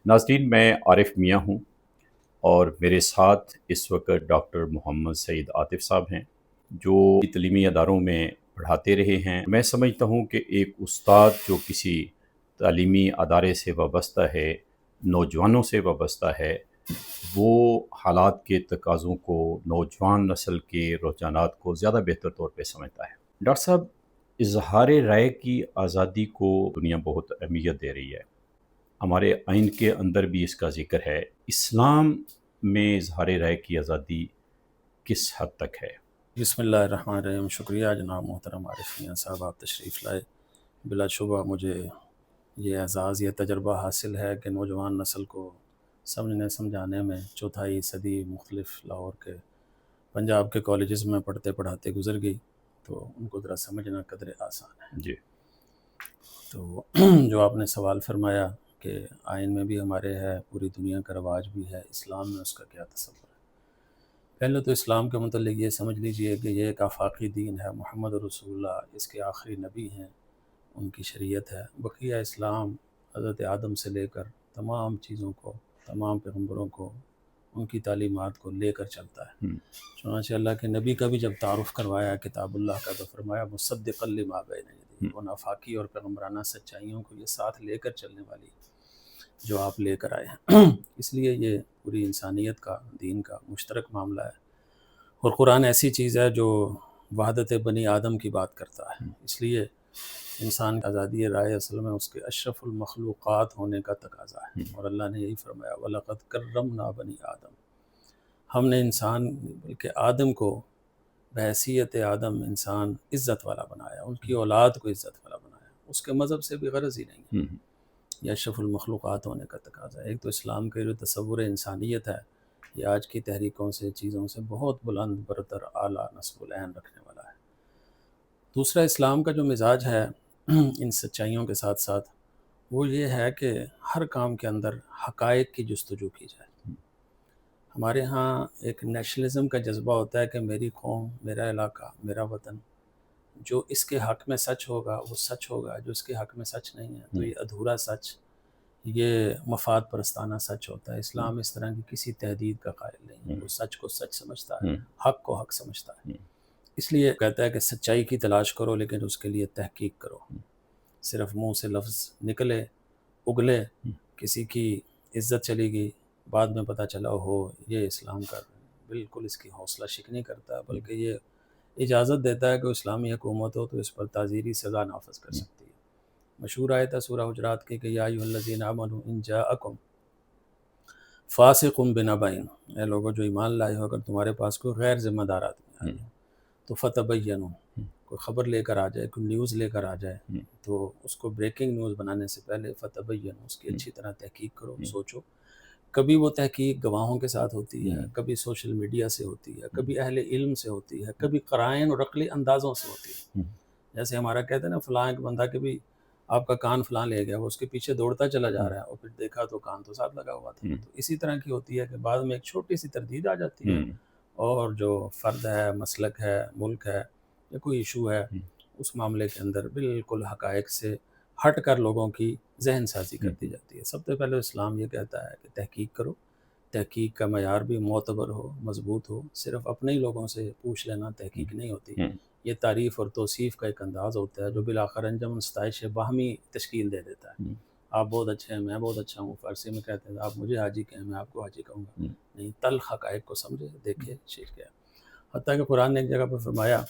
ناظرین، میں عارف میاں ہوں اور میرے ساتھ اس وقت ڈاکٹر محمد سعید عاطف صاحب ہیں جو تعلیمی اداروں میں پڑھاتے رہے ہیں۔ میں سمجھتا ہوں کہ ایک استاد جو کسی تعلیمی ادارے سے وابستہ ہے، نوجوانوں سے وابستہ ہے، وہ حالات کے تقاضوں کو، نوجوان نسل کے رجحانات کو زیادہ بہتر طور پہ سمجھتا ہے۔ ڈاکٹر صاحب، اظہار رائے کی آزادی کو دنیا بہت اہمیت دے رہی ہے، ہمارے آئین کے اندر بھی اس کا ذکر ہے۔ اسلام میں اظہار رائے کی آزادی کس حد تک ہے؟ بسم اللہ الرحمن الرحیم۔ شکریہ جناب محترم عارف میاں صاحب، آپ تشریف لائے۔ بلا شبہ مجھے یہ اعزاز، یہ تجربہ حاصل ہے کہ نوجوان نسل کو سمجھنے سمجھانے میں چوتھائی صدی مختلف لاہور کے پنجاب کے کالجز میں پڑھتے پڑھاتے گزر گئی، تو ان کو ذرا سمجھنا قدر آسان ہے۔ جی تو جو آپ نے سوال فرمایا کہ آئین میں بھی ہمارے ہے، پوری دنیا کا رواج بھی ہے، اسلام میں اس کا کیا تصور ہے؟ پہلے تو اسلام کے متعلق یہ سمجھ لیجئے کہ یہ ایک آفاقی دین ہے، محمد رسول اللہ اس کے آخری نبی ہیں، ان کی شریعت ہے۔ بقیہ اسلام حضرت آدم سے لے کر تمام چیزوں کو، تمام پیغمبروں کو، ان کی تعلیمات کو لے کر چلتا ہے۔ چنانچہ اللہ کے نبی کا بھی جب تعارف کروایا کتاب اللہ کا، تو فرمایا مصدقا لما بین یدیہ، ان آفاقی اور پیغمبرانہ سچائیوں کو یہ ساتھ لے کر چلنے والی جو آپ لے کر آئے ہیں۔ اس لیے یہ پوری انسانیت کا، دین کا مشترک معاملہ ہے، اور قرآن ایسی چیز ہے جو وحدت بنی آدم کی بات کرتا ہے۔ اس لیے انسان کی آزادی رائے اصل میں اس کے اشرف المخلوقات ہونے کا تقاضا ہے، اور اللہ نے یہی فرمایا وَلَقَدْ كَرَّمْنَا بَنِي آدم، ہم نے انسان بلکہ آدم کو بحیثیت آدم انسان عزت والا بنایا، ان کی اولاد کو عزت والا بنایا۔ اس کے مذہب سے بھی غرض ہی نہیں ہے، یہ اشرف المخلوقات ہونے کا تقاضا ہے۔ ایک تو اسلام کے جو تصور انسانیت ہے، یہ آج کی تحریکوں سے، چیزوں سے بہت بلند برتر اعلیٰ نصب العین رکھنے والا ہے۔ دوسرا، اسلام کا جو مزاج ہے ان سچائیوں کے ساتھ ساتھ، وہ یہ ہے کہ ہر کام کے اندر حقائق کی جستجو کی جائے۔ ہمارے ہاں ایک نیشنلزم کا جذبہ ہوتا ہے کہ میری قوم، میرا علاقہ، میرا وطن، جو اس کے حق میں سچ ہوگا وہ سچ ہوگا، جو اس کے حق میں سچ نہیں ہے تو یہ ادھورا سچ، یہ مفاد پرستانہ سچ ہوتا ہے۔ اسلام اس طرح کی کسی تحدید کا قائل نہیں ہے، وہ سچ کو سچ سمجھتا ہے، حق کو حق سمجھتا ہے۔ اس لیے کہتا ہے کہ سچائی کی تلاش کرو، لیکن اس کے لیے تحقیق کرو۔ صرف منہ سے لفظ نکلے، اگلے، کسی کی عزت چلی گئی، بعد میں پتہ چلا ہو یہ اسلام کا بالکل اس کی حوصلہ شکنی کرتا ہے، بلکہ یہ اجازت دیتا ہے کہ اسلامی حکومت ہو تو اس پر تعزیری سزا نافذ کر سکتی ہے۔ مشہور آیت ہے سورہ حجرات کی کہ یا ایھا الذین آمنوا ان جاءکم فاسق بنبأ، اے لوگوں جو ایمان لائے ہو، اگر تمہارے پاس کوئی غیر ذمہ دار آدمی آ جائے تو فتبینوا، کوئی خبر لے کر آ جائے، کوئی نیوز لے کر آ جائے، تو اس کو بریکنگ نیوز بنانے سے پہلے فتبینوا، اس کی اچھی طرح تحقیق کرو، سوچو۔ کبھی وہ تحقیق گواہوں کے ساتھ ہوتی ہے، کبھی سوشل میڈیا سے ہوتی ہے، کبھی اہل علم سے ہوتی ہے، کبھی قرائن اور عقلی اندازوں سے ہوتی ہے۔ جیسے ہمارا کہتے ہیں نا فلاں ایک بندہ کہ بھی آپ کا کان فلاں لے گیا، وہ اس کے پیچھے دوڑتا چلا جا رہا ہے، اور پھر دیکھا تو کان تو ساتھ لگا ہوا تھا۔ تو اسی طرح کی ہوتی ہے کہ بعد میں ایک چھوٹی سی تردید آ جاتی ہے، اور جو فرد ہے، مسلک ہے، ملک ہے، یا کوئی ایشو ہے، اس معاملے کے اندر بالکل حقائق سے ہٹ کر لوگوں کی ذہن سازی کر دی جاتی ہے۔ سب سے پہلے اسلام یہ کہتا ہے کہ تحقیق کرو، تحقیق کا معیار بھی معتبر ہو، مضبوط ہو۔ صرف اپنے ہی لوگوں سے پوچھ لینا تحقیق نہیں ہوتی، یہ تعریف اور توصیف کا ایک انداز ہوتا ہے جو بالآخر انجمن ستائش باہمی تشکیل دے دیتا ہے۔ آپ بہت اچھے ہیں، میں بہت اچھا ہوں، فارسی میں کہتے ہیں آپ مجھے حاجی کہیں، میں آپ کو حاجی کہوں گا، نہیں، تلخ حقائق کو سمجھے، دیکھے، شیخ کیا۔ حتیٰ کہ قرآن نے ایک جگہ پر فرمایا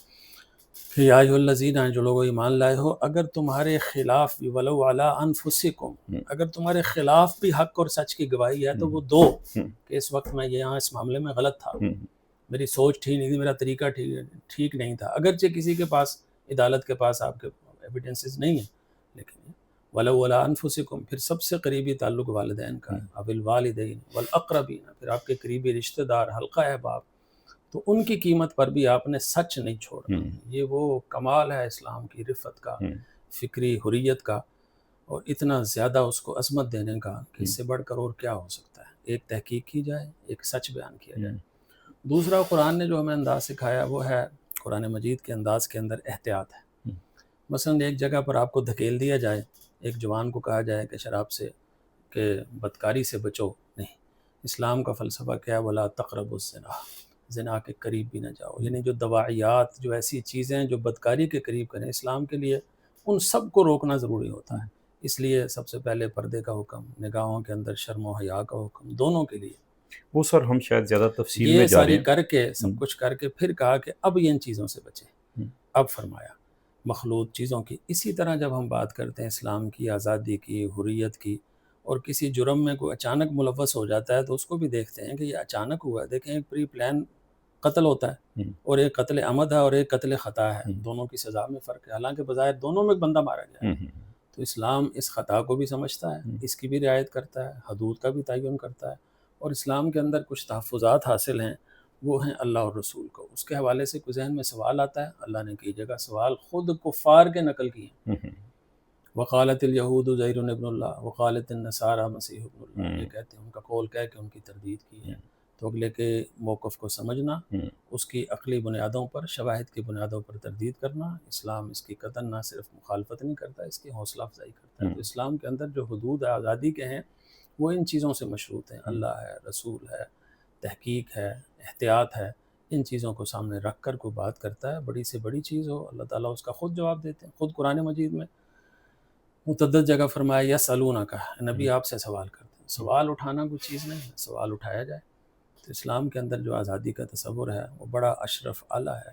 کہ یا ایھا الذین، جو لوگوں ایمان لائے ہو، اگر تمہارے خلاف بھی ولو علی انفسکم، اگر تمہارے خلاف بھی حق اور سچ کی گواہی ہے تو وہ دو، کہ اس وقت میں یہاں اس معاملے میں غلط تھا، میری سوچ ٹھیک نہیں تھی، میرا طریقہ ٹھیک نہیں تھا، اگرچہ کسی کے پاس، عدالت کے پاس آپ کے ایویڈنسز نہیں ہیں، لیکن ولو علی انفسکم، پھر سب سے قریبی تعلق والدین کا ہے، اب الوالدین والاقربین، پھر آپ کے قریبی رشتہ دار، حلقہ احباب، تو ان کی قیمت پر بھی آپ نے سچ نہیں چھوڑنا۔ یہ وہ کمال ہے اسلام کی رفت کا، فکری حریت کا، اور اتنا زیادہ اس کو عظمت دینے کا کہ اس سے بڑھ کر اور کیا ہو سکتا ہے۔ ایک تحقیق کی جائے، ایک سچ بیان کیا جائے۔ دوسرا، قرآن نے جو ہمیں انداز سکھایا وہ ہے، قرآن مجید کے انداز کے اندر احتیاط ہے۔ مثلا ایک جگہ پر آپ کو دھکیل دیا جائے، ایک جوان کو کہا جائے کہ شراب سے کہ بدکاری سے بچو، نہیں، اسلام کا فلسفہ کیا ہے؟ ولا تقربوا الزنا، زنا کے قریب بھی نہ جاؤ. یعنی جو دواعیات، جو ایسی چیزیں ہیں جو بدکاری کے قریب کریں، اسلام کے لیے ان سب کو روکنا ضروری ہوتا ہے. اس لیے سب سے پہلے پردے کا حکم، نگاہوں کے اندر شرم و حیا کا حکم، دونوں کے لیے. وہ سر ہم شاید زیادہ تفصیل میں یہ جا رہے ساری ہیں. کر کے، سب کچھ کر کے پھر کہا کہ اب یہ ان چیزوں سے بچیں. اب فرمایا مخلوط چیزوں کی. اسی طرح جب ہم بات کرتے ہیں اسلام کی، آزادی کی، حریت کی، اور کسی جرم میں کوئی اچانک ملوث ہو جاتا ہے تو اس کو بھی دیکھتے ہیں کہ یہ اچانک ہوا ہے. دیکھیں ایک پری پلان قتل ہوتا ہے اور ایک قتل عمد ہے اور ایک قتل خطا ہے. دونوں کی سزا میں فرق ہے، حالانکہ بظاہر دونوں میں ایک بندہ مارا گیا ہے. تو اسلام اس خطا کو بھی سمجھتا ہے، اس کی بھی رعایت کرتا ہے، حدود کا بھی تعین کرتا ہے. اور اسلام کے اندر کچھ تحفظات حاصل ہیں، وہ ہیں اللہ اور رسول کو. اس کے حوالے سے کوئی ذہن میں سوال آتا ہے، اللہ نے کئی جگہ سوال خود کفار کے نقل کیے ہیں. وقالت الیہود عزیر ابن اللہ وقالت النصارى مسیح ابن اللہ. یہ کہتے ہیں، ان کا قول کہہ کے ان کی تردید کی ہے. تو اگلے کے موقف کو سمجھنا، اس کی عقلی بنیادوں پر، شواہد کی بنیادوں پر تردید کرنا. اسلام اس کی قطعاً نہ صرف مخالفت نہیں کرتا، اس کی حوصلہ افزائی کرتا ہے. تو اسلام کے اندر جو حدود آزادی کے ہیں وہ ان چیزوں سے مشروط ہیں. اللہ ہے، رسول ہے، تحقیق ہے، احتیاط ہے. ان چیزوں کو سامنے رکھ کر کوئی بات کرتا ہے، بڑی سے بڑی چیز ہو، اللہ تعالیٰ اس کا خود جواب دیتے ہیں. خود قرآن مجید میں متعدد جگہ فرمایا یسألونک، نبی آپ سے سوال کرتے ہیں. سوال اٹھانا کوئی چیز نہیں ہے، سوال اٹھایا جائے. تو اسلام کے اندر جو آزادی کا تصور ہے وہ بڑا اشرف اعلیٰ ہے.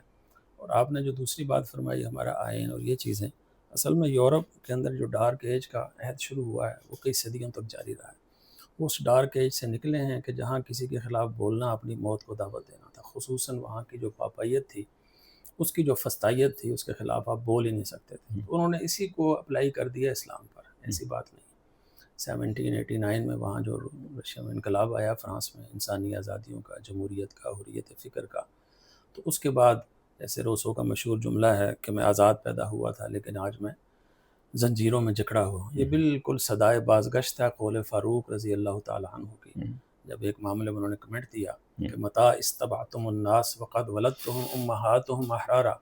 اور آپ نے جو دوسری بات فرمائی، ہمارا آئین اور یہ چیزیں، اصل میں یورپ کے اندر جو ڈارک ایج کا عہد شروع ہوا ہے وہ کئی صدیوں تک جاری رہا ہے. وہ اس ڈارک ایج سے نکلے ہیں کہ جہاں کسی کے خلاف بولنا اپنی موت کو دعوت دینا تھا. خصوصاً وہاں کی جو پاپائیت تھی، اس کی جو فسطائیت تھی، اس کے خلاف آپ بول ہی نہیں سکتے تھے. انہوں نے اسی کو اپلائی کر دیا اسلام پر. ایسی بات نہیں. 1789 میں وہاں جو رشیا میں انقلاب آیا فرانس میں، انسانی آزادیوں کا، جمہوریت کا، حریت فکر کا، تو اس کے بعد جیسے روسو کا مشہور جملہ ہے کہ میں آزاد پیدا ہوا تھا لیکن آج میں زنجیروں میں جکڑا ہوا. یہ بالکل صدائے بازگشت ہے قول فاروق رضی اللہ تعالیٰ عنہ کی. جب ایک معاملے میں انہوں نے کمنٹ دیا کہ متا استبعتم الناس وقد ولدتهم امہاتهم احرارا،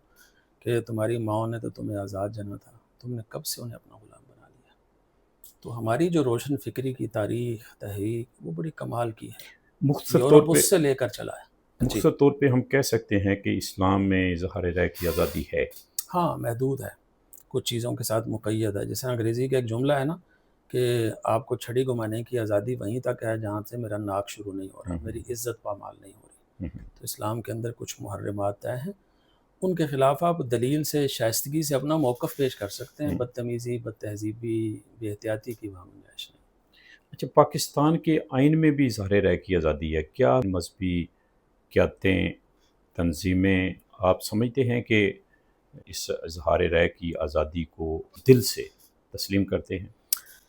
کہ تمہاری ماؤں نے تو تمہیں آزاد جنا تھا، تم نے کب سے انہیں اپنا غلام بنا لیا. تو ہماری جو روشن فکری کی تاریخ، تحریک، وہ بڑی کمال کی ہے. مختصر طور یورپ پہ اس سے لے کر چلا ہے. مختصر طور پہ ہم کہہ سکتے ہیں کہ اسلام میں اظہار رائے کی آزادی ہے. ہاں، محدود ہے، کچھ چیزوں کے ساتھ مقید ہے. جیسے انگریزی کا ایک جملہ ہے نا کہ آپ کو چھڑی گھمانے کی آزادی وہیں تک ہے جہاں سے میرا ناک شروع نہیں ہو رہا، میری عزت پامال نہیں ہو رہی. تو اسلام کے اندر کچھ محرمات طے ہیں، ان کے خلاف آپ دلیل سے، شائستگی سے اپنا موقف پیش کر سکتے ہیں. بدتمیزی، بد تہذیبی، بے احتیاطی کی وہاں گنجائش نہیں. اچھا، پاکستان کے آئین میں بھی اظہار رائے کی آزادی ہے کیا؟ مذہبی قیادتیں، تنظیمیں، آپ سمجھتے ہیں کہ اس اظہار رائے کی آزادی کو دل سے تسلیم کرتے ہیں؟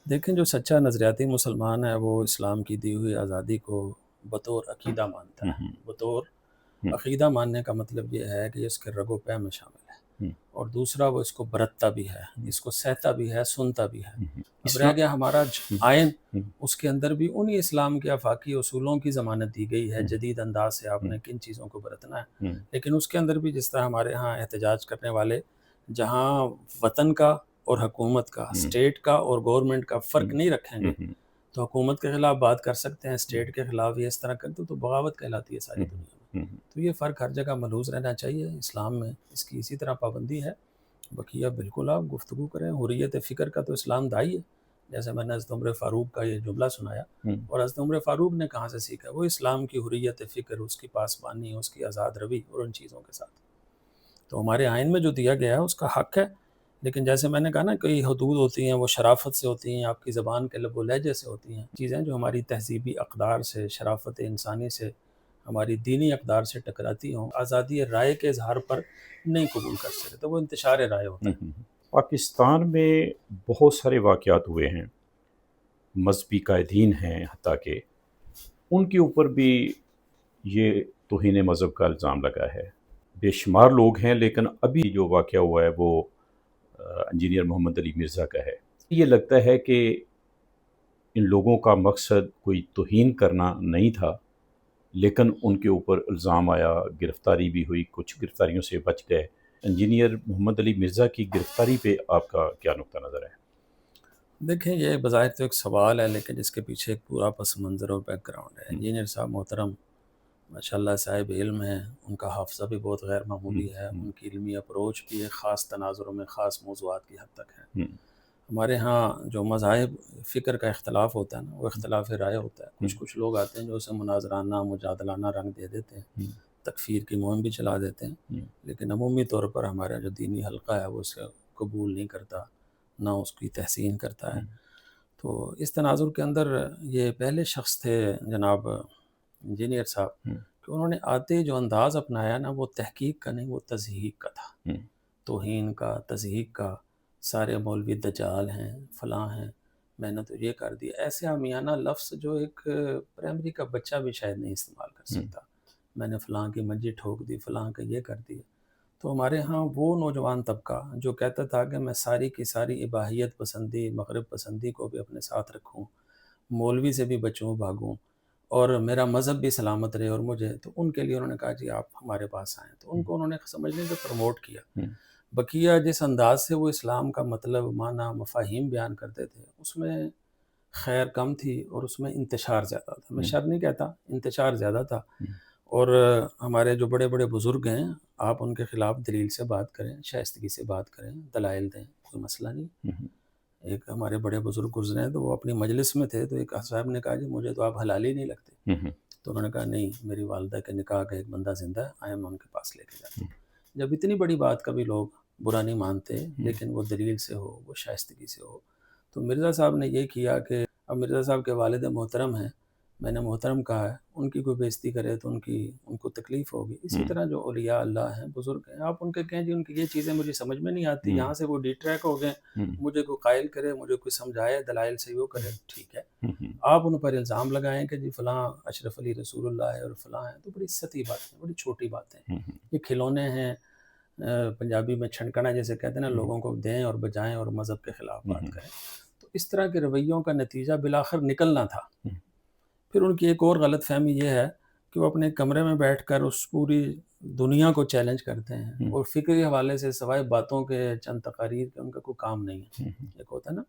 دیکھیں، جو سچا نظریاتی مسلمان ہے وہ اسلام کی دی ہوئی آزادی کو بطور عقیدہ مانتا ہے. بطور عقیدہ ماننے کا مطلب یہ ہے کہ یہ اس کے رگ و پے میں شامل ہے، اور دوسرا وہ اس کو برتتا بھی ہے، اس کو سہتا بھی ہے، سنتا بھی ہے. اب رہ گیا ہمارا آئین، اس کے اندر بھی انہی اسلام کے آفاقی اصولوں کی ضمانت دی گئی ہے. جدید انداز سے آپ نے کن چیزوں کو برتنا ہے، لیکن اس کے اندر بھی جس طرح ہمارے ہاں احتجاج کرنے والے جہاں وطن کا اور حکومت کا، اسٹیٹ کا اور گورنمنٹ کا فرق نہیں رکھیں گے، تو حکومت کے خلاف بات کر سکتے ہیں، اسٹیٹ کے خلاف یہ اس طرح کرتے تو بغاوت کہلاتی ہے ساری دنیا میں. تو یہ فرق ہر جگہ ملحوظ رہنا چاہیے. اسلام میں اس کی اسی طرح پابندی ہے. بقیہ بالکل آپ گفتگو کریں. حریت فکر کا تو اسلام دائی ہے. جیسے میں نے حضرت عمر فاروق کا یہ جملہ سنایا، اور حضرت عمر فاروق نے کہاں سے سیکھا؟ وہ اسلام کی حریت فکر، اس کی پاسبانی، اس کی آزاد روی اور ان چیزوں کے ساتھ. تو ہمارے آئین میں جو دیا گیا ہے اس کا حق ہے، لیکن جیسے میں نے کہا نا، کئی حدود ہوتی ہیں، وہ شرافت سے ہوتی ہیں، آپ کی زبان کے لب و لہجے سے ہوتی ہیں. چیزیں جو ہماری تہذیبی اقدار سے، شرافت انسانی سے، ہماری دینی اقدار سے ٹکراتی ہوں، آزادی رائے کے اظہار پر نہیں قبول کر سکتے. تو وہ انتشار رائے ہوتا ہے. پاکستان میں بہت سارے واقعات ہوئے ہیں، مذہبی قائدین ہیں حتیٰ کہ ان کے اوپر بھی یہ توہین مذہب کا الزام لگا ہے. بے شمار لوگ ہیں، لیکن ابھی جو واقعہ ہوا ہے وہ انجینئر محمد علی مرزا کا ہے. یہ لگتا ہے کہ ان لوگوں کا مقصد کوئی توہین کرنا نہیں تھا، لیکن ان کے اوپر الزام آیا، گرفتاری بھی ہوئی، کچھ گرفتاریوں سے بچ گئے. انجینئر محمد علی مرزا کی گرفتاری پہ آپ کا کیا نقطہ نظر ہے؟ دیکھیں یہ بظاہر تو ایک سوال ہے، لیکن اس کے پیچھے ایک پورا پس منظر اور بیک گراؤنڈ ہے۔ انجینئر صاحب محترم ماشاءاللہ صاحب علم ہیں، ان کا حافظہ بھی بہت غیر معمولی ہے، ان کی علمی اپروچ بھی ایک خاص تناظروں میں خاص موضوعات کی حد تک ہے۔ ہمارے ہاں جو مذاہب فکر کا اختلاف ہوتا ہے نا، وہ اختلاف رائے ہوتا ہے۔ کچھ لوگ آتے ہیں جو اسے مناظرانہ مجادلانہ رنگ دے دیتے ہیں، تکفیر کی مہم بھی چلا دیتے ہیں، لیکن عمومی طور پر ہمارا جو دینی حلقہ ہے وہ اسے قبول نہیں کرتا، نہ اس کی تحسین کرتا ہے۔ تو اس تناظر کے اندر یہ پہلے شخص تھے جناب انجینئر صاحب کہ انہوں نے آتے جو انداز اپنایا نا، وہ تحقیق کا نہیں، وہ تضحیق کا تھا، توہین کا، تضحیق کا۔ سارے مولوی دجال ہیں، فلاں ہیں، میں نے تو یہ کر دیا، ایسے عامیانہ لفظ جو ایک پرائمری کا بچہ بھی شاید نہیں استعمال کر سکتا۔ میں نے فلاں کی منجی ٹھوک دی، فلاں کا یہ کر دیا۔ تو ہمارے ہاں وہ نوجوان طبقہ جو کہتا تھا کہ میں ساری کی ساری اباحیت پسندی، مغرب پسندی کو بھی اپنے ساتھ رکھوں، مولوی سے بھی بچوں بھاگوں، اور میرا مذہب بھی سلامت رہے، اور مجھے تو ان کے لیے انہوں نے کہا جی آپ ہمارے پاس آئیں، تو ان کو انہوں نے سمجھنے سے پروموٹ کیا۔ بقیہ جس انداز سے وہ اسلام کا مطلب معنی مفاہیم بیان کرتے تھے، اس میں خیر کم تھی اور اس میں انتشار زیادہ تھا۔ میں شر نہیں کہتا، انتشار زیادہ تھا۔ اور ہمارے جو بڑے بڑے بزرگ ہیں، آپ ان کے خلاف دلیل سے بات کریں، شائستگی سے بات کریں، دلائل دیں، کوئی مسئلہ نہیں۔ ایک ہمارے بڑے بزرگ گزرے ہیں تو وہ اپنی مجلس میں تھے، تو ایک صاحب نے کہا جی مجھے تو آپ حلالی نہیں لگتے، تو انہوں نے کہا نہیں، میری والدہ کے نکاح کا ایک بندہ زندہ ہے، آئے میں ان کے پاس لے کے جاتا ہوں۔ جب اتنی بڑی بات کا بھی لوگ برا نہیں مانتے، لیکن وہ دلیل سے ہو، وہ شائستگی سے ہو، تو مرزا صاحب نے یہ کیا کہ اب مرزا صاحب کے والد محترم ہیں، میں نے محترم کہا ہے، ان کی کوئی بےزتی کرے تو ان کو تکلیف ہوگی۔ اسی طرح جو اولیاء اللہ ہیں، بزرگ ہیں، آپ ان کے کہیں جی ان کی یہ چیزیں مجھے سمجھ میں نہیں آتی، یہاں سے وہ ڈی ٹریک ہو گئے، مجھے کوئی قائل کرے، مجھے کوئی سمجھائے، دلائل سے وہ کرے، ٹھیک ہے۔ آپ ان پر الزام لگائیں کہ جی فلاں اشرف علی رسول اللہ ہے اور فلاں ہے، تو بڑی سطحی باتیں، بڑی چھوٹی باتیں، یہ کھلونے ہیں، پنجابی میں چھنکنا جیسے کہتے ہیں نا، لوگوں کو دیں اور بجائیں اور مذہب کے خلاف بات کریں۔ تو اس طرح کے رویوں کا نتیجہ بالآخر نکلنا تھا۔ پھر ان کی ایک اور غلط فہمی یہ ہے کہ وہ اپنے کمرے میں بیٹھ کر اس پوری دنیا کو چیلنج کرتے ہیں، اور فکری حوالے سے سوائے باتوں کے چند تقاریر کے ان کا کوئی کام نہیں ہے۔ ایک ہوتا ہے نا،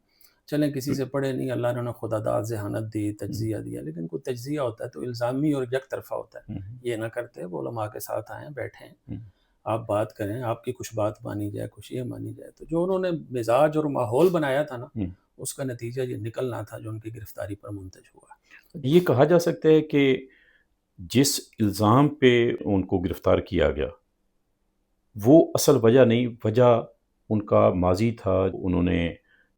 چلیں کسی سے پڑھے نہیں، اللہ نے انہیں خدا داد ذہانت دی، تجزیہ دیا، لیکن کوئی تجزیہ ہوتا ہے تو الزامی اور یک طرفہ ہوتا ہے۔ یہ نہ کرتے، وہ علماء کے ساتھ آئیں، بیٹھیں، آپ بات کریں، آپ کی کچھ بات مانی جائے، کچھ یہ مانی جائے۔ تو جو انہوں نے مزاج اور ماحول بنایا تھا نا، اس کا نتیجہ یہ نکلنا تھا جو ان کی گرفتاری پر منتج ہوا۔ یہ کہا جا سکتا ہے کہ جس الزام پہ ان کو گرفتار کیا گیا وہ اصل وجہ نہیں، وجہ ان کا ماضی تھا، انہوں نے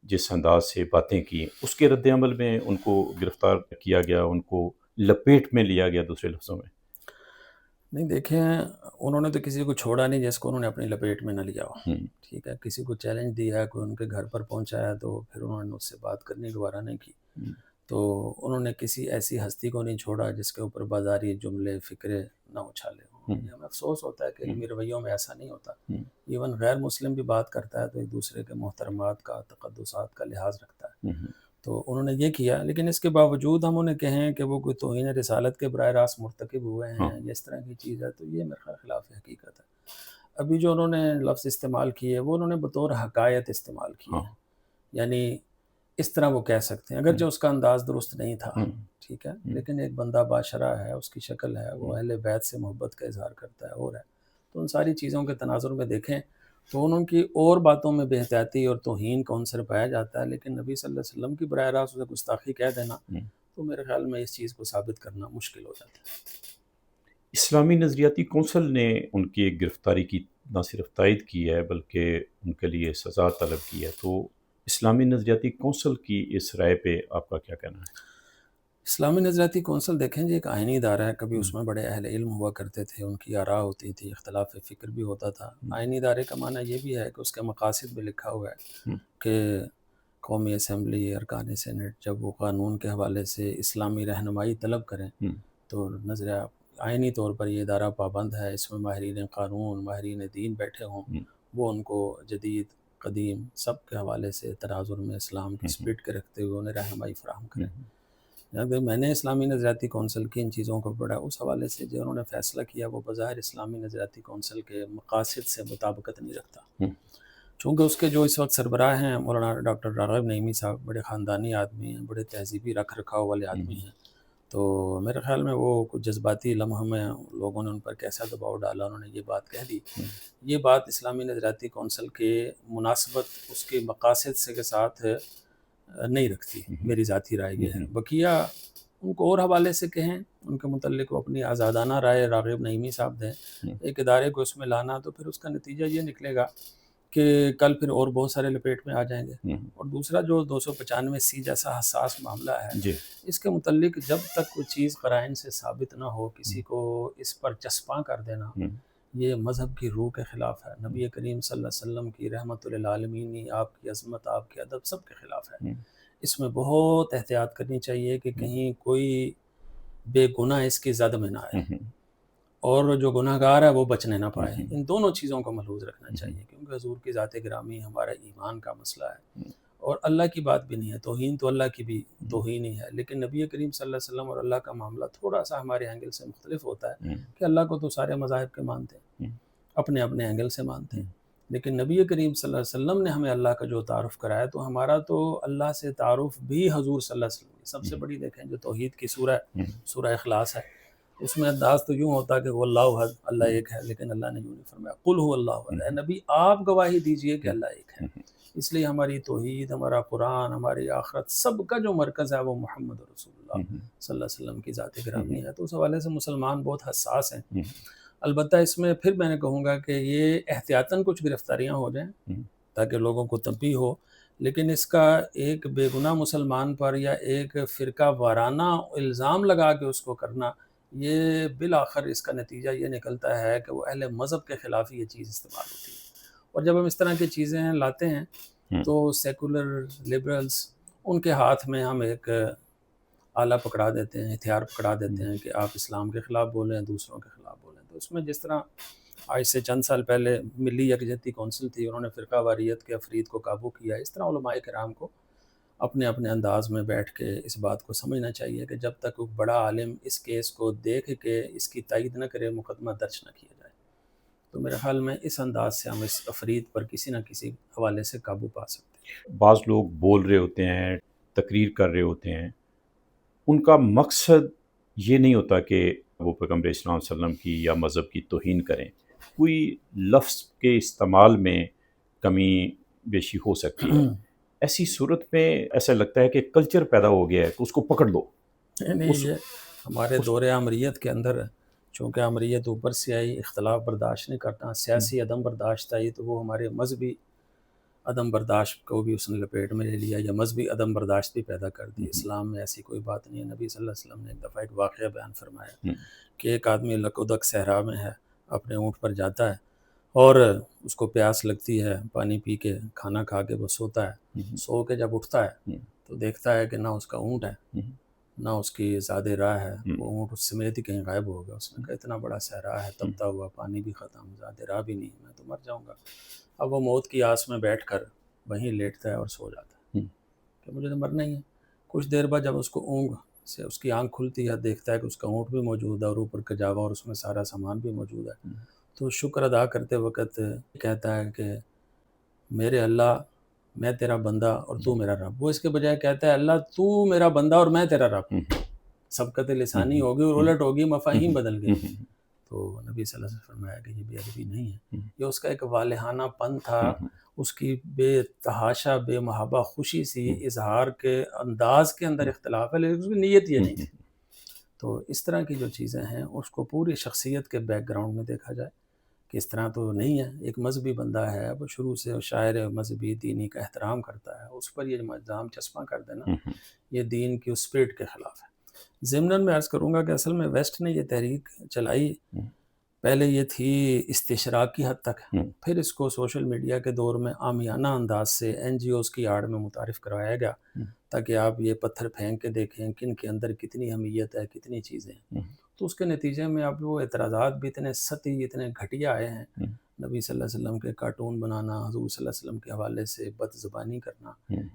جس انداز سے باتیں کی اس کے رد عمل میں ان کو گرفتار کیا گیا، ان کو لپیٹ میں لیا گیا، دوسرے لفظوں میں۔ نہیں دیکھیں، انہوں نے تو کسی کو چھوڑا نہیں جس کو انہوں نے اپنی لپیٹ میں نہ لیا ہو، ٹھیک ہے۔ کسی کو چیلنج دیا، کوئی ان کے گھر پر پہنچا ہے تو پھر انہوں نے اس سے بات کرنے گوارا نہیں کی، تو انہوں نے کسی ایسی ہستی کو نہیں چھوڑا جس کے اوپر بازاری جملے فکرے نہ اچھالے ہوں۔ یہ ہمیں افسوس ہوتا ہے کہ علمی رویوں میں ایسا نہیں ہوتا۔ ایون غیر مسلم بھی بات کرتا ہے تو ایک دوسرے کے محترمات کا، تقدسات کا لحاظ رکھتا ہے، تو انہوں نے یہ کیا۔ لیکن اس کے باوجود ہم انہیں کہیں کہ وہ کوئی توہین رسالت کے براہ راست مرتکب ہوئے ہیں، یا اس طرح کی چیز ہے، تو یہ میرے خلاف حقیقت ہے۔ ابھی جو انہوں نے لفظ استعمال کیے وہ انہوں نے بطور حقائق استعمال کیے، یعنی اس طرح وہ کہہ سکتے ہیں، اگرچہ اس کا انداز درست نہیں تھا، ٹھیک ہے، لیکن ایک بندہ باشرہ ہے، اس کی شکل ہے، وہ اہل بیت سے محبت کا اظہار کرتا ہے اور ہے، تو ان ساری چیزوں کے تناظر میں دیکھیں تو ان کی اور باتوں میں بے احتیاطی اور توہین کا عنصر پایا جاتا ہے، لیکن نبی صلی اللہ علیہ وسلم کی براہ راست اسے گستاخی کہہ دینا تو میرے خیال میں اس چیز کو ثابت کرنا مشکل ہو جاتا ہے۔ اسلامی نظریاتی کونسل نے ان کی گرفتاری کی نہ صرف تائید کی ہے بلکہ ان کے لیے سزا طلب کی ہے، تو اسلامی نظریاتی کونسل کی اس رائے پہ آپ کا کیا کہنا ہے؟ اسلامی نظریاتی کونسل دیکھیں جی ایک آئینی ادارہ ہے، کبھی اس میں بڑے اہل علم ہوا کرتے تھے، ان کی آراء ہوتی تھی، اختلاف فکر بھی ہوتا تھا۔ آئینی ادارے کا معنی یہ بھی ہے کہ اس کے مقاصد بھی لکھا ہوا ہے کہ قومی اسمبلی، ارکان سینٹ جب وہ قانون کے حوالے سے اسلامی رہنمائی طلب کریں تو نظریہ آئینی طور پر یہ ادارہ پابند ہے، اس میں ماہرین قانون، ماہرین دین بیٹھے ہوں، وہ ان کو جدید قدیم سب کے حوالے سے تناظر میں اسلام کی اسپرٹ کے رکھتے ہوئے انہیں رہنمائی فراہم کریں۔ اگر میں نے اسلامی نظریاتی کونسل کی ان چیزوں کو پڑھا، اس حوالے سے جو انہوں نے فیصلہ کیا وہ بظاہر اسلامی نظریاتی کونسل کے مقاصد سے مطابقت نہیں رکھتا، چونکہ اس کے جو اس وقت سربراہ ہیں مولانا ڈاکٹر راغب نعیمی صاحب بڑے خاندانی آدمی ہیں، بڑے تہذیبی رکھ رکھاؤ والے آدمی ہیں، تو میرے خیال میں وہ کچھ جذباتی لمحہ میں لوگوں نے ان پر کیسا دباؤ ڈالا، انہوں نے یہ بات کہہ دی۔ یہ بات اسلامی نظریاتی کونسل کے مناسبت اس کے مقاصد سے کے ساتھ نہیں رکھتی، میری ذاتی رائے یہ ہے۔ بقیہ ان کو اور حوالے سے کہیں، ان کے متعلق وہ اپنی آزادانہ رائے راغب نعیمی صاحب دیں، ایک ادارے کو اس میں لانا، تو پھر اس کا نتیجہ یہ نکلے گا کہ کل پھر اور بہت سارے لپیٹ میں آ جائیں گے۔ اور دوسرا جو 295C جیسا حساس معاملہ ہے، اس کے متعلق جب تک کوئی چیز قرائن سے ثابت نہ ہو، کسی کو اس پر چسپاں کر دینا یہ مذہب کی روح کے خلاف ہے، نبی کریم صلی اللہ علیہ وسلم کی رحمت للعالمین، آپ کی عظمت، آپ کے ادب سب کے خلاف ہے۔ اس میں بہت احتیاط کرنی چاہیے کہ کہیں کوئی بے گناہ اس کی زد میں نہ آئے، اور جو گناہ گار ہے وہ بچنے نہ پائے۔ ان دونوں چیزوں کو ملحوظ رکھنا چاہیے، کیونکہ حضور کی ذات گرامی ہمارا ایمان کا مسئلہ ہے، اور اللہ کی بات بھی نہیں ہے، توہین تو اللہ کی بھی توہین ہی ہے، لیکن نبی کریم صلی اللہ علیہ وسلم اور اللہ کا معاملہ تھوڑا سا ہمارے اینگل سے مختلف ہوتا ہے کہ اللہ کو تو سارے مذاہب کے مانتے ہیں، اپنے اپنے اینگل سے مانتے ہیں، لیکن نبی کریم صلی اللہ علیہ وسلم نے ہمیں اللہ کا جو تعارف کرایا، تو ہمارا تو اللہ سے تعارف بھی حضور صلی اللہ علیہ وسلم کی سب سے بڑی دیکھیں جو توحید کی سورہ اخلاص ہے، اس میں انداز تو یوں ہوتا کہ وہ اللہ احد، اللہ ایک ہے، لیکن اللہ نے یوں نہیں فرمایا قل هو اللہ احد، اے نبی آپ گواہی دیجئے کہ اللہ ایک ہے۔ اس لیے ہماری توحید، ہمارا قرآن، ہماری آخرت، سب کا جو مرکز ہے وہ محمد رسول اللہ صلی اللہ علیہ وسلم کی ذات گرامی ہے، تو اس حوالے سے مسلمان بہت حساس ہیں۔ البتہ اس میں پھر میں نے کہوں گا کہ یہ احتیاطاً کچھ گرفتاریاں ہو جائیں تاکہ لوگوں کو تنبیہ ہو، لیکن اس کا ایک بے گناہ مسلمان پر یا ایک فرقہ وارانہ الزام لگا کے اس کو کرنا، یہ بالآخر اس کا نتیجہ یہ نکلتا ہے کہ وہ اہل مذہب کے خلاف یہ چیز استعمال ہوتی ہے، اور جب ہم اس طرح کی چیزیں لاتے ہیں تو سیکولر لبرلز ان کے ہاتھ میں ہم ایک آلہ پکڑا دیتے ہیں، ہتھیار پکڑا دیتے ہیں کہ آپ اسلام کے خلاف بولیں، دوسروں کے خلاف بولیں۔ تو اس میں جس طرح آج سے چند سال پہلے ملی یکجہتی کونسل تھی، انہوں نے فرقہ واریت کے افرید کو قابو کیا، اس طرح علماء کرام کو اپنے اپنے انداز میں بیٹھ کے اس بات کو سمجھنا چاہیے کہ جب تک کوئی بڑا عالم اس کیس کو دیکھ کے اس کی تائید نہ کرے، مقدمہ درج نہ کیا جائے، تو میرے خیال میں اس انداز سے ہم اس افرید پر کسی نہ کسی حوالے سے قابو پا سکتے ہیں۔ بعض لوگ بول رہے ہوتے ہیں، تقریر کر رہے ہوتے ہیں، ان کا مقصد یہ نہیں ہوتا کہ وہ پیغمبر اسلام صلی اللہ علیہ وسلم کی یا مذہب کی توہین کریں، کوئی لفظ کے استعمال میں کمی بیشی ہو سکتی ہے، ایسی صورت میں ایسا لگتا ہے کہ کلچر پیدا ہو گیا ہے کہ اس کو پکڑ لو۔ نہیں، یہ ہمارے دور امریت کے اندر چونکہ امریت اوپر سے آئی، اختلاف برداشت نہیں کرنا، سیاسی عدم برداشت آئی، تو وہ ہمارے مذہبی عدم برداشت کو بھی اس نے لپیٹ میں لے لیا، یا مذہبی عدم برداشت بھی پیدا کر دی۔ اسلام میں ایسی کوئی بات نہیں ہے۔ نبی صلی اللہ علیہ وسلم نے ایک دفعہ ایک واقعہ بیان فرمایا کہ ایک آدمی لکودک صحرا میں ہے، اپنے اونٹ پر جاتا ہے اور اس کو پیاس لگتی ہے، پانی پی کے کھانا کھا کے وہ سوتا ہے، سو کے جب اٹھتا ہے تو دیکھتا ہے کہ نہ اس کا اونٹ ہے نہ اس کی زاد راہ ہے، وہ اونٹ اس سمیت ہی کہیں غائب ہو گیا۔ اس نے کہا اتنا بڑا صحرا ہے، تبتا ہوا، پانی بھی ختم، زاد راہ بھی نہیں، میں تو مر جاؤں گا۔ اب وہ موت کی آس میں بیٹھ کر وہیں لیٹتا ہے اور سو جاتا ہے کہ مجھے تو مرنا ہی ہے۔ کچھ دیر بعد جب اس کو اونگ سے اس کی آنکھ کھلتی ہے، دیکھتا ہے کہ اس کا اونٹ بھی موجود ہے اور اوپر کجاوا اور اس میں سارا سامان بھی موجود ہے، تو شکر ادا کرتے وقت کہتا ہے کہ میرے اللہ، میں تیرا بندہ اور تو میرا رب۔ وہ اس کے بجائے کہتا ہے اللہ تو میرا بندہ اور میں تیرا رب۔ سبقت لسانی ہوگی اور الٹ ہوگی، مفاہیم بدل گئے۔ تو نبی صلی اللہ علیہ وسلم نے فرمایا کہ یہ بے ادبی نہیں ہے، یہ اس کا ایک والہانہ پن تھا، اس کی بے تحاشا بے محابہ خوشی سی اظہار کے انداز کے اندر اختلاف ہے، لیکن اس کی نیت یہ نہیں تھی۔ تو اس طرح کی جو چیزیں ہیں اس کو پوری شخصیت کے بیک گراؤنڈ میں دیکھا جائے کہ اس طرح تو نہیں ہے۔ ایک مذہبی بندہ ہے، وہ شروع سے شاعر مذہبی دینی کا احترام کرتا ہے، اس پر یہ الزام چسپاں کر دینا یہ دین کی اسپرٹ کے خلاف ہے۔ ضمناً میں عرض کروں گا کہ اصل میں ویسٹ نے یہ تحریک چلائی، پہلے یہ تھی استشراق کی حد تک، پھر اس کو سوشل میڈیا کے دور میں عامیانہ انداز سے این جی اوز کی آڑ میں متعارف کروایا گیا تاکہ آپ یہ پتھر پھینک کے دیکھیں کن کے اندر کتنی اہمیت ہے، کتنی چیزیں ہیں۔ تو اس کے نتیجے میں اب وہ اعتراضات بھی اتنے سطحی، اتنے گھٹیا آئے ہیں، نبی صلی اللہ علیہ وسلم کے کارٹون بنانا، حضور صلی اللہ علیہ وسلم کے حوالے سے بد زبانی کرنا،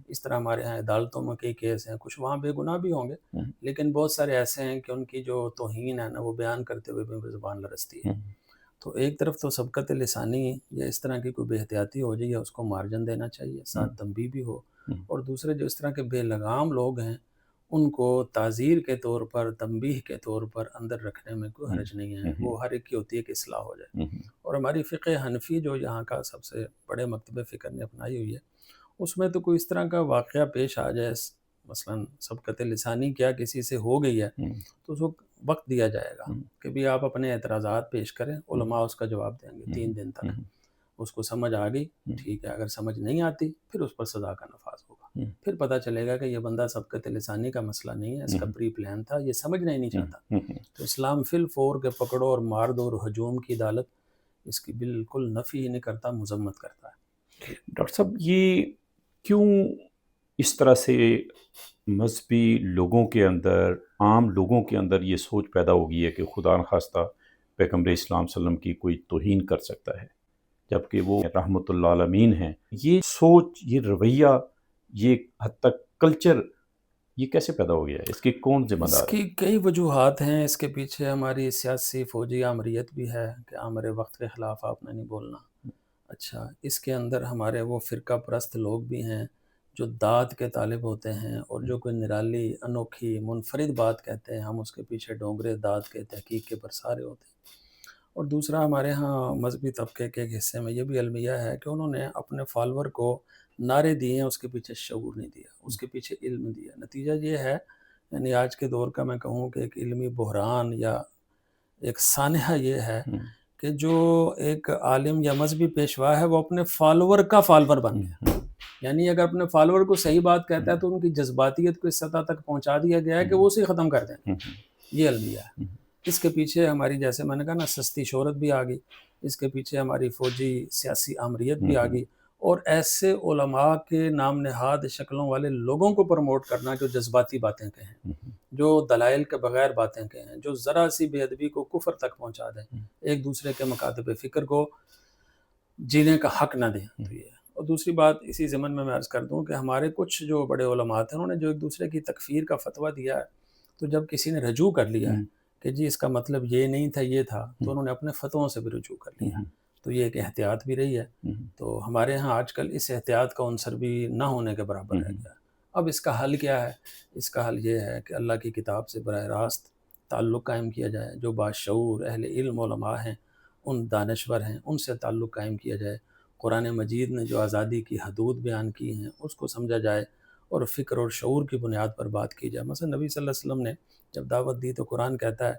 اس طرح ہمارے ہاں عدالتوں میں کئی کیس ہیں، کچھ وہاں بے گناہ بھی ہوں گے لیکن بہت سارے ایسے ہیں کہ ان کی جو توہین ہے نا وہ بیان کرتے ہوئے بھی زبان لرزتی ہے۔ تو ایک طرف تو سبقت لسانی یا اس طرح کی کوئی بے احتیاطی ہو جائے یا اس کو مارجن دینا چاہیے، ساتھ تنبیہ بھی ہو، اور دوسرے جو اس طرح کے بے لگام لوگ ہیں ان کو تعزیر کے طور پر، تنبیہ کے طور پر اندر رکھنے میں کوئی حرج نہیں ہے، وہ ہر ایک کی ہوتی ہے کہ اصلاح ہو جائے۔ اور ہماری فقہ حنفی جو یہاں کا سب سے بڑے مکتب فکر نے اپنائی ہوئی ہے، اس میں تو کوئی اس طرح کا واقعہ پیش آ جائے، مثلا سبقت لسانی کیا کسی سے ہو گئی ہے، تو اس کو وقت دیا جائے گا کہ بھی آپ اپنے اعتراضات پیش کریں، علماء اس کا جواب دیں گے 3 دن تک۔ اس کو سمجھ آ گئی ٹھیک ہے، اگر سمجھ نہیں آتی پھر اس پر سزا کا نفاذ ہوگا، پھر پتہ چلے گا کہ یہ بندہ سبقت لسانی کا مسئلہ نہیں ہے، اس کا پری پلان تھا، یہ سمجھنا ہی نہیں چاہتا۔ تو اسلام فی الفور کے پکڑو اور مار دو اور ہجوم کی عدالت اس کی بالکل نفی ہی نہیں کرتا، مذمت کرتا ہے۔ ڈاکٹر صاحب یہ کیوں اس طرح سے مذہبی لوگوں کے اندر، عام لوگوں کے اندر یہ سوچ پیدا ہو گئی ہے کہ خدا نخواستہ پیغمبر اسلام صلی اللہ علیہ وسلم کی کوئی توہین کر سکتا ہے جبکہ وہ رحمۃ اللہ عالمین ہیں؟ یہ سوچ، یہ رویہ، یہ حد تک کلچر، یہ کیسے پیدا ہو گیا ہے؟ اس کی کون ذمہ اس دار ہے؟ کی کئی وجوہات ہیں، اس کے پیچھے ہماری سیاسی فوجی آمریت بھی ہے کہ آمر وقت کے خلاف آپ نے نہیں بولنا۔ اچھا، اس کے اندر ہمارے وہ فرقہ پرست لوگ بھی ہیں جو داد کے طالب ہوتے ہیں، اور جو کوئی نرالی، انوکھی، منفرد بات کہتے ہیں، ہم اس کے پیچھے ڈونگرے داد کے تحقیق کے برسارے ہوتے ہیں۔ اور دوسرا ہمارے ہاں مذہبی طبقے کے ایک حصے میں یہ بھی المیہ ہے کہ انہوں نے اپنے فالور کو نعرے دیے ہیں، اس کے پیچھے شعور نہیں دیا، اس کے پیچھے علم دیا۔ نتیجہ یہ ہے، یعنی آج کے دور کا میں کہوں کہ ایک علمی بحران یا ایک سانحہ یہ ہے کہ جو ایک عالم یا مذہبی پیشوا ہے وہ اپنے فالور کا فالور بن گیا، یعنی اگر اپنے فالور کو صحیح بات کہتا ہے تو ان کی جذباتیت کو اس سطح تک پہنچا دیا گیا ہے کہ وہ اسے ختم کر دیں۔ یہ المیہ ہے۔ اس کے پیچھے ہماری، جیسے میں نے کہا نا، سستی شہرت بھی آ گئی، اس کے پیچھے ہماری فوجی سیاسی آمریت بھی آ گئی، اور ایسے علماء کے نام نہاد شکلوں والے لوگوں کو پروموٹ کرنا جو جذباتی باتیں کہیں، جو دلائل کے بغیر باتیں کہیں، جو ذرا سی بے ادبی کو کفر تک پہنچا دیں، ایک دوسرے کے مکاتب فکر کو جینے کا حق نہ دیں۔ تو یہ، اور دوسری بات اسی ضمن میں عرض کر دوں کہ ہمارے کچھ جو بڑے علماء تھے انہوں نے جو ایک دوسرے کی تکفیر کا فتویٰ دیا ہے، تو جب کسی نے رجوع کر لیا ہے کہ جی اس کا مطلب یہ نہیں تھا، یہ تھا، تو انہوں نے اپنے فتووں سے بھی رجوع کر لیا۔ تو یہ ایک احتیاط بھی رہی ہے۔ تو ہمارے ہاں آج کل اس احتیاط کا عنصر بھی نہ ہونے کے برابر رہ گیا۔ اب اس کا حل کیا ہے؟ اس کا حل یہ ہے کہ اللہ کی کتاب سے براہ راست تعلق قائم کیا جائے، جو باشعور اہل علم علماء ہیں، ان دانشور ہیں، ان سے تعلق قائم کیا جائے، قرآن مجید نے جو آزادی کی حدود بیان کی ہیں اس کو سمجھا جائے، اور فکر اور شعور کی بنیاد پر بات کی جائے۔ مثلا نبی صلی اللہ علیہ وسلم نے جب دعوت دی تو قرآن کہتا ہے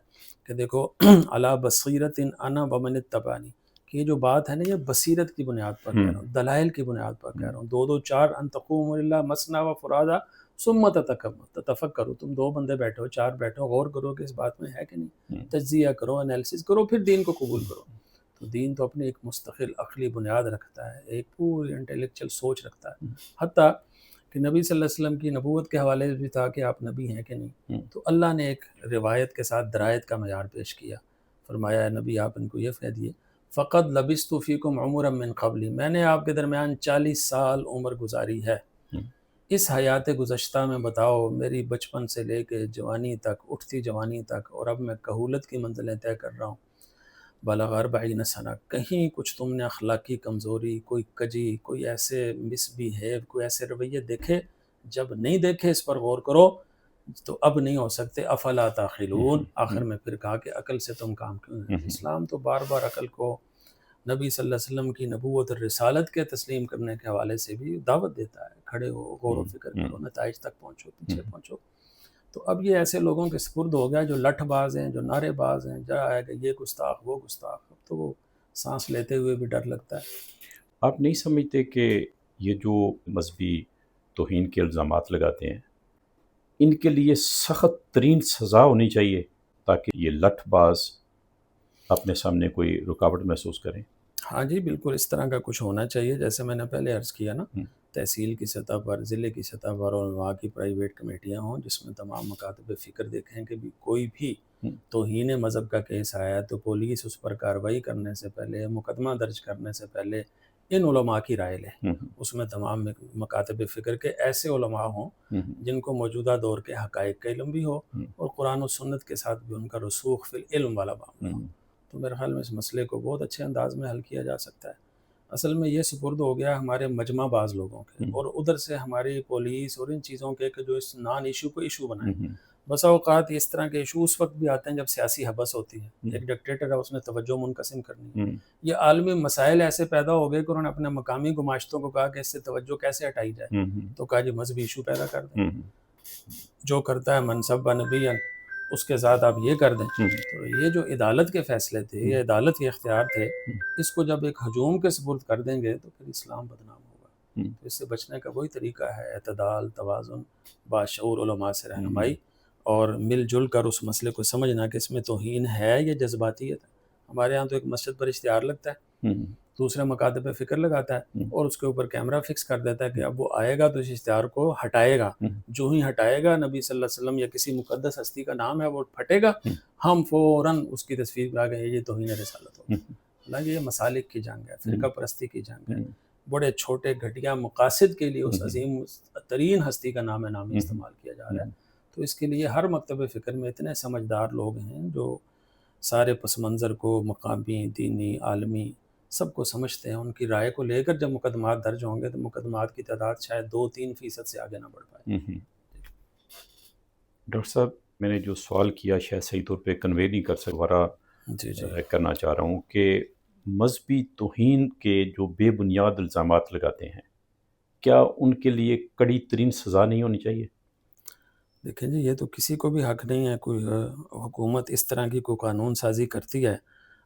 کہ دیکھو علی بصیرۃ انا ومن اتبعنی، کہ یہ جو بات ہے نا، یہ بصیرت کی بنیاد پر کہہ رہا ہوں، دلائل کی بنیاد پر کہہ رہا ہوں، 2 4 ان تقوموا للہ مثنی و فرادا ثم تتفکروا، تم 2 بندے بیٹھو، 4 بیٹھو، غور کرو کہ اس بات میں ہے کہ نہیں، تجزیہ کرو، انالیسس کرو، پھر دین کو قبول کرو۔ تو دین تو اپنی ایک مستقل عقلی بنیاد رکھتا ہے، ایک پوری انٹلیکچل سوچ رکھتا ہے، حتیٰ کہ نبی صلی اللہ علیہ وسلم کی نبوت کے حوالے سے بھی تھا کہ آپ نبی ہیں کہ نہیں، تو اللہ نے ایک روایت کے ساتھ درایت کا معیار پیش کیا، فرمایا نبی آپ ان کو یہ کہہ دیے فقط لبثت فیکم عمرا من قبلی، میں نے آپ کے درمیان 40 سال عمر گزاری ہے، اس حیات گزشتہ میں بتاؤ میری بچپن سے لے کے جوانی تک، اٹھتی جوانی تک، اور اب میں کہولت کی منزلیں طے کر رہا ہوں، بلغ 40 سنہ، کہیں کچھ تم نے اخلاقی کمزوری، کوئی کجی، کوئی ایسے مس بیہیو، کوئی ایسے رویے دیکھے؟ جب نہیں دیکھے اس پر غور کرو، تو اب نہیں ہو سکتے، افلا تعقلون، آخر میں پھر کہا کہ عقل سے تم کام کیوں نہیں؟ اسلام تو بار بار عقل کو نبی صلی اللہ علیہ وسلم کی نبوت اور رسالت کے تسلیم کرنے کے حوالے سے بھی دعوت دیتا ہے، کھڑے ہو، غور و فکر کرو، نتائج تک پہنچو، پیچھے پہنچو۔ تو اب یہ ایسے لوگوں کے سپرد ہو گیا جو لٹھ باز ہیں، جو نعرے باز ہیں، جا ہے کہ یہ گستاخ وہ گستاخ، اب تو وہ سانس لیتے ہوئے بھی ڈر لگتا ہے۔ آپ نہیں سمجھتے کہ یہ جو مذہبی توہین کے الزامات لگاتے ہیں ان کے لیے سخت ترین سزا ہونی چاہیے تاکہ یہ لٹھ باز اپنے سامنے کوئی رکاوٹ محسوس کریں؟ ہاں جی بالکل، اس طرح کا کچھ ہونا چاہیے، جیسے میں نے پہلے عرض کیا نا، تحصیل کی سطح پر، ضلع کی سطح پر، اور وہاں کی پرائیویٹ کمیٹیاں ہوں جس میں تمام مکاتب فکر دیکھیں کہ بھی کوئی بھی توہین مذہب کا کیس آیا تو پولیس اس پر کارروائی کرنے سے پہلے، مقدمہ درج کرنے سے پہلے ان علماء کی رائے لے، اس میں تمام مکاتب فکر کے ایسے علماء ہوں جن کو موجودہ دور کے حقائق کا علم بھی ہو اور قرآن و سنت کے ساتھ بھی ان کا رسوخ فی العلم والا معاملہ ہو، تو میرے خیال میں اس مسئلے کو بہت اچھے انداز میں حل کیا جا سکتا ہے۔ اصل میں یہ سپرد ہو گیا ہمارے مجمع باز لوگوں کے، اور ادھر سے ہماری پولیس اور ان چیزوں کے کہ جو اس نان ایشو کو ایشو بنائیں۔ بسا اوقات اس طرح کے ایشو اس وقت بھی آتے ہیں جب سیاسی حبس ہوتی ہے، ایک ڈکٹیٹر ہے، اس نے توجہ منقسم کرنی ہے۔ یہ عالمی مسائل ایسے پیدا ہو گئے کہ انہوں نے اپنے مقامی گماشتوں کو کہا کہ اس سے توجہ کیسے ہٹائی جائے، تو کہا جی مذہبی ایشو پیدا کر دیں، جو کرتا ہے منصب نبی اس کے ساتھ آپ یہ کر دیں۔ تو یہ جو عدالت کے فیصلے تھے، یہ عدالت کے اختیار تھے، اس کو جب ایک ہجوم کے سپرد کر دیں گے تو پھر اسلام بدنام ہوگا۔ تو اس سے بچنے کا وہی طریقہ ہے اعتدال، توازن، باشعور علماء سے رہنمائی، اور مل جل کر اس مسئلے کو سمجھنا کہ اس میں توہین ہے یا جذباتیت ہے۔ ہمارے ہاں تو ایک مسجد پر اشتہار لگتا ہے، دوسرے مکاتب پہ فکر لگاتا ہے اور اس کے اوپر کیمرہ فکس کر دیتا ہے کہ اب وہ آئے گا تو اس اشتہار کو ہٹائے گا، جو ہی ہٹائے گا نبی صلی اللہ علیہ وسلم یا کسی مقدس ہستی کا نام ہے وہ پھٹے گا، ہم فوراً اس کی تصویر پہ آ گئے یہ توہین رسالت ہوگا۔ حالانکہ یہ مسالک کی جنگ ہے، فرقہ پرستی کی جنگ ہے، بڑے چھوٹے گھٹیا مقاصد کے لیے اس عظیم ترین ہستی کا نام نامی استعمال کیا جا رہا ہے۔ تو اس کے لیے ہر مکتب فکر میں اتنے سمجھدار لوگ ہیں جو سارے پس منظر کو مقامی، دینی، عالمی سب کو سمجھتے ہیں، ان کی رائے کو لے کر جب مقدمات درج ہوں گے تو مقدمات کی تعداد شاید 2-3% سے آگے نہ بڑھ پائے۔ ڈاکٹر صاحب میں نے جو سوال کیا شاید صحیح طور پہ کنوے نہیں کر سکتا، جی کرنا چاہ رہا ہوں کہ مذہبی توہین کے جو بے بنیاد الزامات لگاتے ہیں کیا ان کے لیے کڑی ترین سزا نہیں ہونی چاہیے؟ دیکھیں جی، یہ تو کسی کو بھی حق نہیں ہے، کوئی حکومت اس طرح کی کوئی قانون سازی کرتی ہے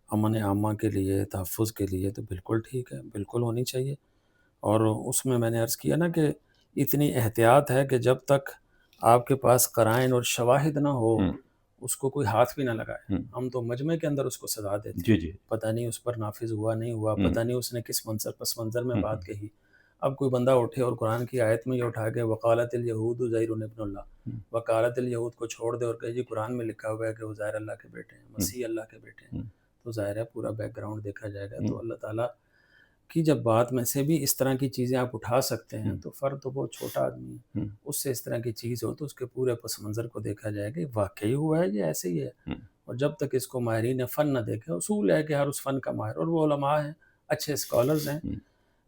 امن عامہ کے لیے، تحفظ کے لیے، تو بالکل ٹھیک ہے، بالکل ہونی چاہیے۔ اور اس میں نے عرض کیا نا کہ اتنی احتیاط ہے کہ جب تک آپ کے پاس قرائن اور شواہد نہ ہو اس کو کوئی ہاتھ بھی نہ لگائے۔ ہم تو مجمع کے اندر اس کو سزا دیتے ہیں، پتہ نہیں اس پر نافذ ہوا نہیں ہوا، پتہ نہیں اس نے کس پس منظر میں بات کہی۔ اب کوئی بندہ اٹھے اور قرآن کی آیت میں یہ اٹھا کے وقالت الیہود عزیر ابن اللہ، وقالت الیہود کو چھوڑ دے اور کہے جی قرآن میں لکھا ہوا ہے کہ عزیر اللہ کے بیٹے ہیں، مسیح اللہ کے بیٹے ہیں، تو ظاہر ہے پورا بیک گراؤنڈ دیکھا جائے گا۔ تو اللہ تعالیٰ کی جب بات میں سے بھی اس طرح کی چیزیں آپ اٹھا سکتے ہیں تو فرد تو بہت چھوٹا آدمی ہے، اس سے اس طرح کی چیز ہو تو اس کے پورے پس منظر کو دیکھا جائے گا واقعی ہوا ہے یا ایسے ہی ہے۔ اور جب تک اس کو ماہرین فن نہ دیکھیں، اصول ہے کہ ہر اس فن کا ماہر، اور وہ علماء ہیں، اچھے اسکالرز ہیں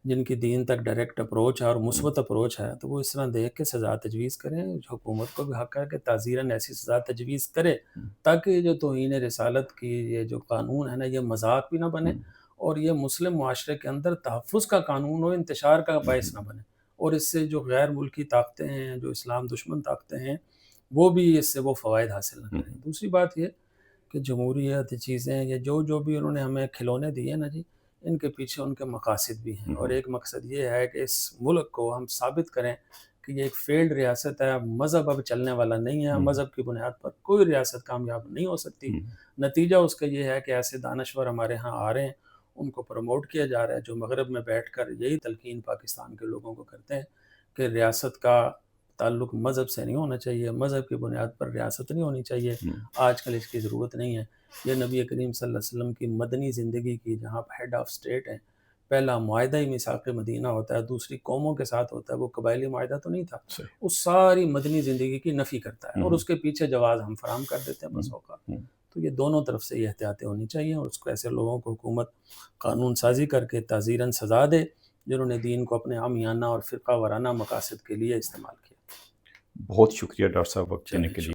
جن کی دین تک ڈائریکٹ اپروچ ہے اور مثبت اپروچ ہے، تو وہ اس طرح دیکھ کے سزا تجویز کریں۔ حکومت کو بھی حق ہے کہ تعزیراً ایسی سزا تجویز کرے تاکہ یہ جو توہین رسالت کی یہ جو قانون ہے نا یہ مذاق بھی نہ بنے، اور یہ مسلم معاشرے کے اندر تحفظ کا قانون ہو، انتشار کا باعث نہ بنے، اور اس سے جو غیر ملکی طاقتیں ہیں، جو اسلام دشمن طاقتیں ہیں، وہ بھی اس سے وہ فوائد حاصل نہ کریں۔ دوسری بات یہ کہ جمہوریت چیزیں یہ جو بھی انہوں نے ہمیں کھلونے دیے نا جی، ان کے پیچھے ان کے مقاصد بھی ہیں، اور ایک مقصد یہ ہے کہ اس ملک کو ہم ثابت کریں کہ یہ ایک فیلڈ ریاست ہے، مذہب اب چلنے والا نہیں ہے، مذہب کی بنیاد پر کوئی ریاست کامیاب نہیں ہو سکتی۔ نتیجہ اس کا یہ ہے کہ ایسے دانشور ہمارے ہاں آ رہے ہیں، ان کو پروموٹ کیا جا رہا ہے، جو مغرب میں بیٹھ کر یہی تلقین پاکستان کے لوگوں کو کرتے ہیں کہ ریاست کا تعلق مذہب سے نہیں ہونا چاہیے، مذہب کی بنیاد پر ریاست نہیں ہونی چاہیے، آج کل اس کی ضرورت نہیں ہے۔ یہ نبی کریم صلی اللہ علیہ وسلم کی مدنی زندگی کی، جہاں ہیڈ آف سٹیٹ ہیں، پہلا معاہدہ ہی میثاق مدینہ ہوتا ہے، دوسری قوموں کے ساتھ ہوتا ہے، وہ قبائلی معاہدہ تو نہیں تھا، اس ساری مدنی زندگی کی نفی کرتا ہے، اور اس کے پیچھے جواز ہم فراہم کر دیتے ہیں بس اوقات۔ تو یہ دونوں طرف سے یہ احتیاطیں ہونی چاہیے، اور اس کو ایسے لوگوں کو حکومت قانون سازی کر کے تعزیراً سزا دے جنہوں نے دین کو اپنے عامیانہ اور فرقہ وارانہ مقاصد کے لیے استعمال کیا۔ بہت شکریہ ڈاکٹر صاحب وقت دینے کے لیے۔